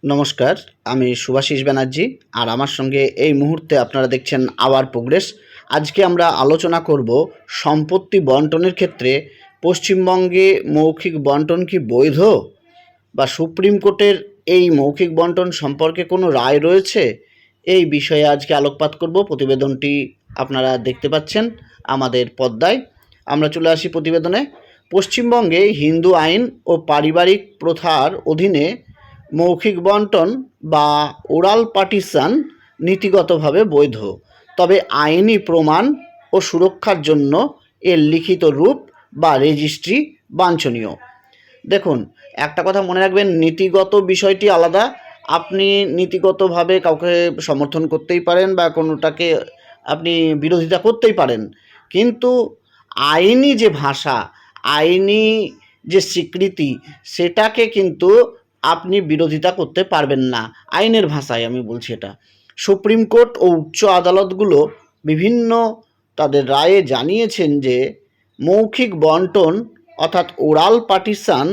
নমস্কার, আমি শুভাশিস ব্যানার্জি। আর আমার সঙ্গে এই মুহূর্তে আপনারা দেখছেন আওয়ার প্রোগ্রেস। আজকে আমরা আলোচনা করব সম্পত্তি বন্টনের ক্ষেত্রে পশ্চিমবঙ্গে মৌখিক বন্টন কি বৈধ, বা সুপ্রিম কোর্টের এই মৌখিক বন্টন সম্পর্কে কোনো রায় রয়েছে। এই বিষয়ে আজকে আলোকপাত করব। প্রতিবেদনটি আপনারা দেখতে পাচ্ছেন আমাদের পর্দায়। আমরা চলে আসি প্রতিবেদনে। পশ্চিমবঙ্গে হিন্দু আইন ও পারিবারিক প্রথার অধীনে মৌখিক বন্টন বা ওরাল পার্টিশন নীতিগতভাবে বৈধ, তবে আইনি প্রমাণ ও সুরক্ষার জন্য এর লিখিত রূপ বা রেজিস্ট্রি বাঞ্ছনীয়। দেখুন, একটা কথা মনে রাখবেন, নীতিগত বিষয়টি আলাদা। আপনি নীতিগতভাবে কাউকে সমর্থন করতেই পারেন বা কোনোটাকে আপনি বিরোধিতা করতেই পারেন, কিন্তু আইনি যে ভাষা, আইনি যে স্বীকৃতি, সেটাকে কিন্তু আপনি বিরোধিতা করতে পারবেন না। আইনের ভাষায় আমি বলছি এটা। সুপ্রিম কোর্ট ও উচ্চ আদালতগুলো বিভিন্ন তাদের রায়ে জানিয়েছেন যে মৌখিক বন্টন অর্থাৎ ওরাল পার্টিশন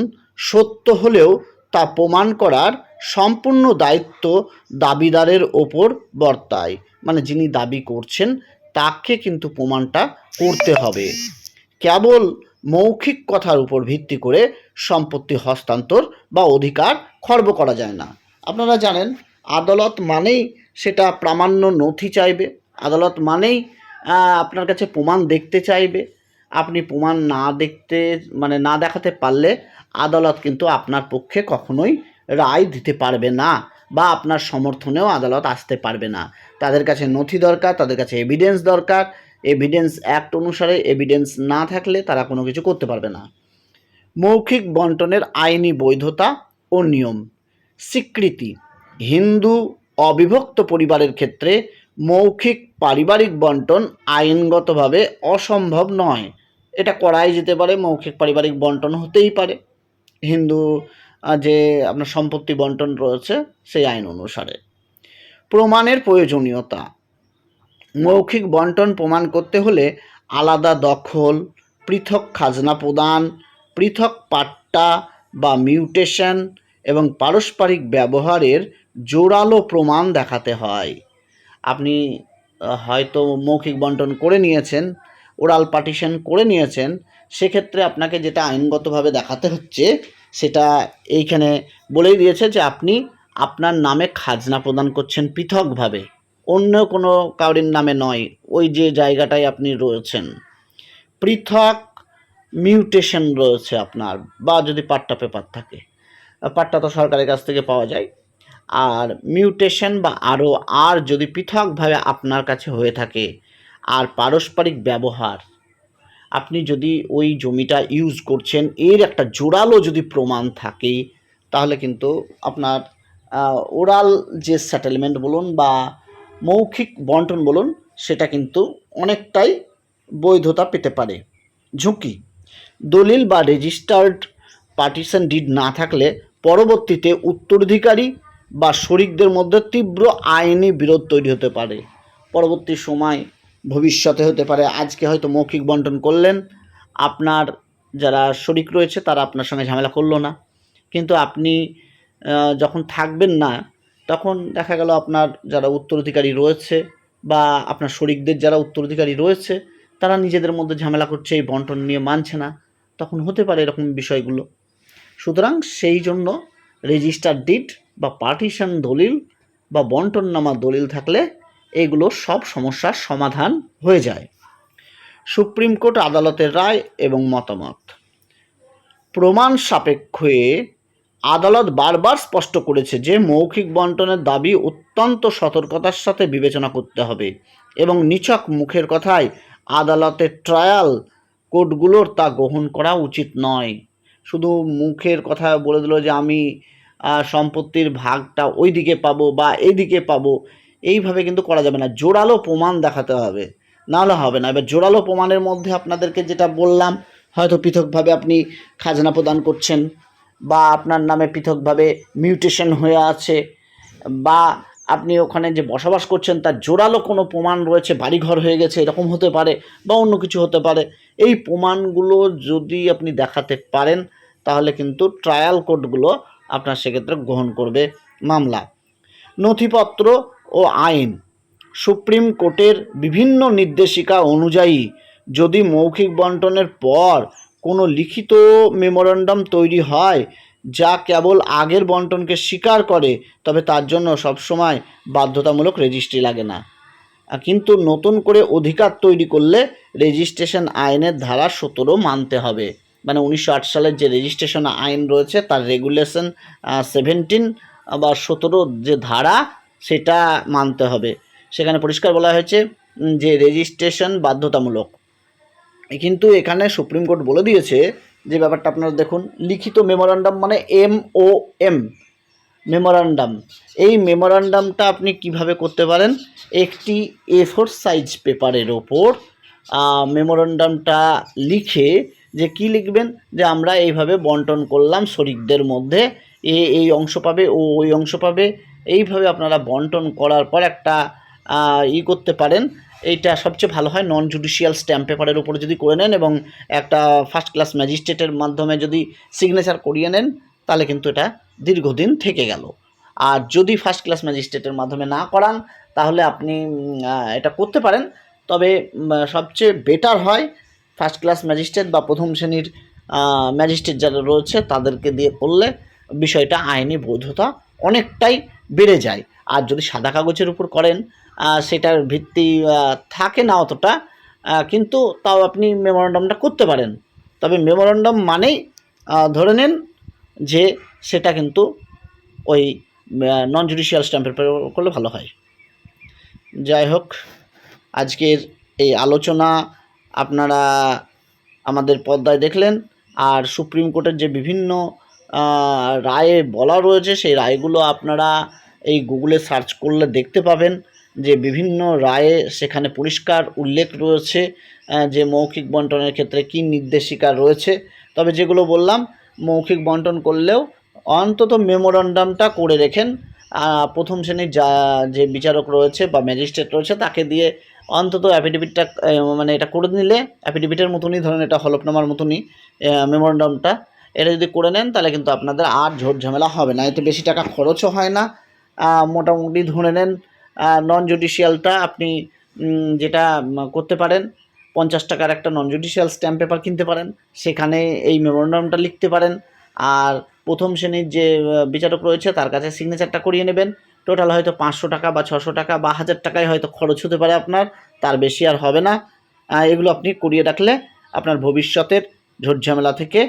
সত্য হলেও তা প্রমাণ করার সম্পূর্ণ দায়িত্ব দাবিদারের ওপর বর্তায়। মানে যিনি দাবি করছেন তাকে কিন্তু প্রমাণটা করতে হবে। কেবল মৌখিক কথার উপর ভিত্তি করে সম্পত্তি হস্তান্তর বা অধিকার খর্ব করা যায় না। আপনারা জানেন, আদালত মানেই সেটা প্রামাণ্য নথি চাইবে। আদালত মানেই আপনার কাছে প্রমাণ দেখতে চাইবে। আপনি প্রমাণ না দেখতে না দেখাতে পারলে আদালত কিন্তু আপনার পক্ষে কখনোই রায় দিতে পারবে না, বা আপনার সমর্থনেও আদালত আসতে পারবে না। তাদের কাছে নথি দরকার, তাদের কাছে এভিডেন্স দরকার। এভিডেন্স অ্যাক্ট অনুসারে এভিডেন্স না থাকলে তারা কোনো কিছু করতে পারবে না। মৌখিক বন্টনের আইনি বৈধতা ও নিয়ম স্বীকৃতি। হিন্দু অবিভক্ত পরিবারের ক্ষেত্রে মৌখিক পারিবারিক বন্টন আইনগতভাবে অসম্ভব নয়। এটা করাই যেতে পারে, মৌখিক পারিবারিক বন্টন হতেই পারে হিন্দু যে আপনার সম্পত্তি বন্টন রয়েছে সেই আইন অনুসারে। প্রমাণের প্রয়োজনীয়তা। মৌখিক বন্টন প্রমাণ করতে হলে আলাদা দখল, পৃথক খাজনা প্রদান, পৃথক পাট্টা বা মিউটেশন এবং পারস্পরিক ব্যবহারের জোরালো প্রমাণ দেখাতে হয়। আপনি হয়তো মৌখিক বন্টন করে নিয়েছেন, ওরাল পার্টিশন করে নিয়েছেন, সেক্ষেত্রে আপনাকে যেটা আইনগতভাবে দেখাতে হচ্ছে সেটা এইখানে বলেই দিয়েছে যে আপনি আপনার নামে খাজনা প্রদান করছেন পৃথকভাবে, অন্য কোনো কারোর নামে নয়, ওই যে জায়গাটায় আপনি রয়েছেন। পৃথক মিউটেশন রয়েছে আপনার, বা যদি পাট্টা পেপার থাকে, পাট্টা তো সরকারের কাছ থেকে পাওয়া যায়। আর মিউটেশন বা আর যদি পৃথকভাবে আপনার কাছে হয়ে থাকে, আর পারস্পরিক ব্যবহার, আপনি যদি ওই জমিটা ইউজ করছেন এর একটা জোরালো যদি প্রমাণ থাকে, তাহলে কিন্তু আপনার ওরাল যে সেটেলমেন্ট বলুন বা মৌখিক বন্টন বলুন, সেটা কিন্তু অনেকটাই বৈধতা পেতে পারে। ঝুঁকি। দলিল বা রেজিস্টার্ড পার্টিশন ডিড না থাকলে পরবর্তীতে উত্তরাধিকারী বা শরিকদের মধ্যে তীব্র আইনি বিরোধ তৈরি হতে পারে। পরবর্তী সময় ভবিষ্যতে হতে পারে, আজকে হয়তো মৌখিক বন্টন করলেন, আপনার যারা শরিক রয়েছে তারা আপনার সঙ্গে ঝামেলা করলো না, কিন্তু আপনি যখন থাকবেন না, তখন দেখা গেল আপনার যারা উত্তরাধিকারী রয়েছে বা আপনার শরিকদের যারা উত্তরাধিকারী রয়েছে তারা নিজেদের মধ্যে ঝামেলা করছে, এই বন্টন নিয়ে মানছে না, তখন হতে পারে এরকম বিষয়গুলো। সুতরাং সেই জন্য রেজিস্টার ডিড বা পার্টিশন দলিল বা বন্টননামা দলিল থাকলে এগুলো সব সমস্যার সমাধান হয়ে যায়। সুপ্রিম কোর্ট আদালতের রায় এবং মতামত। প্রমাণ সাপেক্ষে আদালত বারবার স্পষ্ট করেছে যে মৌখিক বন্টনের দাবি অত্যন্ত সতর্কতার সাথে বিবেচনা করতে হবে এবং নিছক মুখের কথায় আদালতের ট্রায়াল কোর্টগুলোর তা গ্রহণ করা উচিত নয়। শুধু মুখের কথা বলে দিল যে আমি সম্পত্তির ভাগটা ওই দিকে পাবো বা এই দিকে পাবো, এইভাবে কিন্তু করা যাবে না। জোরালো প্রমাণ দেখাতে হবে, নাহলে হবে না। এবার জোরালো প্রমাণের মধ্যে আপনাদেরকে যেটা বললাম, হয়তো পৃথকভাবে আপনি খাজনা প্রদান করছেন, বা আপনার নামে পৃথকভাবে মিউটেশন হয়ে আছে, বা আপনি ওখানে যে বসবাস করছেন তার জোরালো কোনো প্রমাণ রয়েছে, বাড়িঘর হয়ে গেছে, এরকম হতে পারে, বা অন্য কিছু হতে পারে। এই প্রমাণগুলো যদি আপনি দেখাতে পারেন তাহলে কিন্তু ট্রায়াল কোর্টগুলো আপনার সেক্ষেত্রে গ্রহণ করবে মামলা। নথিপত্র ও আইন। সুপ্রিম কোর্টের বিভিন্ন নির্দেশিকা অনুযায়ী যদি মৌখিক বন্টনের পর কোনো লিখিত মেমোরান্ডাম তৈরি হয় যা কেবল আগের বন্টনকে স্বীকার করে, তবে তার জন্য সবসময় বাধ্যতামূলক রেজিস্ট্রি লাগে না। কিন্তু নতুন করে অধিকার তৈরি করলে রেজিস্ট্রেশন আইনের ধারা 17 মানতে হবে। মানে 1908 সালের যে রেজিস্ট্রেশন আইন রয়েছে তার রেগুলেশন 17 বা 17 যে ধারা সেটা মানতে হবে। সেখানে পরিষ্কার বলা হয়েছে যে রেজিস্ট্রেশন বাধ্যতামূলক। কিন্তু এখানে সুপ্রিম কোর্ট বলে দিয়েছে যে ব্যাপারটা আপনারা দেখুন, লিখিত মেমোরান্ডাম মানে MOM মেমোরান্ডাম। এই মেমোরান্ডামটা আপনি কিভাবে করতে পারেন, একটি A4 সাইজ পেপারের ওপর মেমোরান্ডামটা লিখে যে কি লিখবেন, যে আমরা এইভাবে বন্টন করলাম শরিকদের মধ্যে, এই অংশ পাবে, ও ওই অংশ পাবে, এইভাবে আপনারা বন্টন করার পর একটা করতে পারেন। এইটা সবচেয়ে ভালো হয় নন জুডিশিয়াল স্ট্যাম্প পেপারের উপরে যদি করে নেন এবং একটা ফার্স্ট ক্লাস ম্যাজিস্ট্রেটের মাধ্যমে যদি সিগনেচার করিয়ে নেন, তাহলে কিন্তু এটা দীর্ঘদিন থেকে গেল। আর যদি ফার্স্ট ক্লাস ম্যাজিস্ট্রেটের মাধ্যমে না করান তাহলে আপনি এটা করতে পারেন, তবে সবচেয়ে বেটার হয় ফার্স্ট ক্লাস ম্যাজিস্ট্রেট বা প্রথম শ্রেণীর ম্যাজিস্ট্রেট যারা রয়েছে তাদেরকে দিয়ে করলে বিষয়টা আইনি বৈধতা অনেকটাই বেড়ে যায়। আর যদি সাদা কাগজের উপর করেন সেটার ভিত্তি থাকে না অতটা, কিন্তু তাও আপনি মেমোরান্ডামটা করতে পারেন। তবে মেমোরান্ডাম মানেই ধরে নেন যে সেটা কিন্তু ওই নন জুডিশিয়াল স্ট্যাম্পের করলে ভালো হয়। যাই হোক, আজকের এই আলোচনা আপনারা আমাদের পর্দায় দেখলেন। আর সুপ্রিম কোর্টের যে বিভিন্ন রায়ে বলা রয়েছে সেই রায়গুলো আপনারা এই গুগলে সার্চ করলে দেখতে পাবেন যে বিভিন্ন রায়ে সেখানে পরিষ্কার উল্লেখ রয়েছে যে মৌখিক বন্টনের ক্ষেত্রে কী নির্দেশিকা রয়েছে। তবে যেগুলো বললাম, মৌখিক বন্টন করলেও অন্তত মেমোরান্ডামটা করে রেখেন। প্রথম শ্রেণীর যে বিচারক রয়েছে বা ম্যাজিস্ট্রেট রয়েছে তাকে দিয়ে অন্তত অ্যাফিডেভিটটা মানে এটা করে নিলে, অ্যাফিডেভিটের মতনই ধরেন, এটা হলফনামার মতনই মেমোরান্ডামটা, এটা যদি করে নেন তাহলে কিন্তু আপনাদের আর ঝোট ঝামেলা হবে না। এতে বেশি টাকা খরচও হয় না। মোটামুটি ধরে নেন নন জুডিশিয়ালটা আপনি যেটা করতে পারেন, 50 টাকার একটা নন জুডিশিয়াল স্ট্যাম্প পেপার কিনতে পারেন, সেখানে এই মেমোরান্ডামটা লিখতে পারেন। আর প্রথম শ্রেণীর যে বিচারক রয়েছে তার কাছে সিগনেচারটা করিয়ে নেবেন। টোটাল হয়তো 500 টাকা বা 600 টাকা বা 1000 টাকায় হয়তো খরচ হতে পারে আপনার, তার বেশি আর হবে না। এগুলো আপনি করিয়ে রাখলে আপনার ভবিষ্যতের ঝোট ঝামেলা থেকে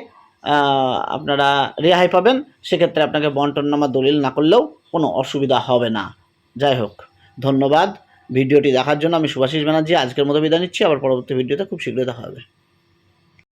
আপনারা রেহাই পাবেন। সেক্ষেত্রে আপনাকে বন্টননামা দলিল না করলেও কোনো অসুবিধা হবে না। যাই হোক, ধন্যবাদ ভিডিওটি দেখার জন্য। আমি শুভাশিস ব্যানার্জি আজকের মতো বিদায় নিচ্ছি। আবার পরবর্তী ভিডিওতে খুব শীঘ্রই দেখা হবে।